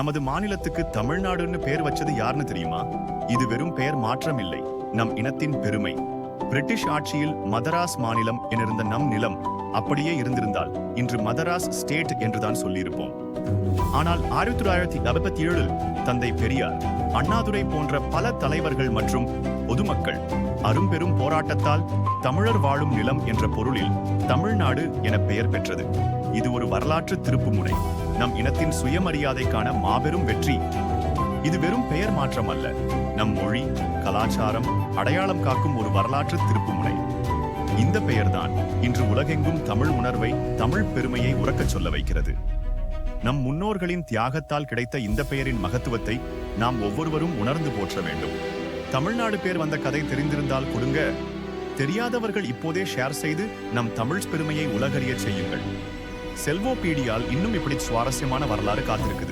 நமது மாநிலத்துக்கு தமிழ்நாடுன்னு பேர் வச்சது யாருன்னு தெரியுமா? இது வெறும் பெயர் மாற்றம் இல்லை, நம் இனத்தின் பெருமை. பிரிட்டிஷ் ஆட்சியில் மதராஸ் மாநிலம் என்றிருந்த நம் நிலம் அப்படியே இருந்திருந்தால் இன்று மதராஸ் ஸ்டேட் என்றுதான் சொல்லியிருப்போம். ஆனால் 1947 தந்தை பெரியார், அண்ணாதுரை போன்ற பல தலைவர்கள் மற்றும் பொதுமக்கள் அரும்பெரும் போராட்டத்தால் தமிழர் வாழும் நிலம் என்ற பொருளில் தமிழ்நாடு என பெயர் பெற்றது. இது ஒரு வரலாற்று திருப்புமுனை, நம் இனத்தின் சுயமரியாதைக்கான மாபெரும் வெற்றி. இது வெறும் பெயர் மாற்றம் அல்ல, நம் மொழி, கலாச்சாரம், அடையாளம் காக்கும் ஒரு வரலாற்று திருப்புமுனை. இந்த பெயர்தான் இன்று உலகெங்கும் தமிழ் உணர்வை, தமிழ் பெருமையை உறக்கச் சொல்ல வைக்கிறது. நம் முன்னோர்களின் தியாகத்தால் கிடைத்த இந்த பெயரின் மகத்துவத்தை நாம் ஒவ்வொருவரும் உணர்ந்து போற்ற வேண்டும். தமிழ்நாடு பேர் வந்த கதை தெரிந்திருந்தால் கொடுங்க, தெரியாதவர்கள் இப்போதே ஷேர் செய்து நம் தமிழ் பெருமையை உலகறிய செய்யுங்கள். செல்வோபீடியால் இன்னும் இப்படி சுவாரஸ்யமான வரலாறு காத்திருக்குது.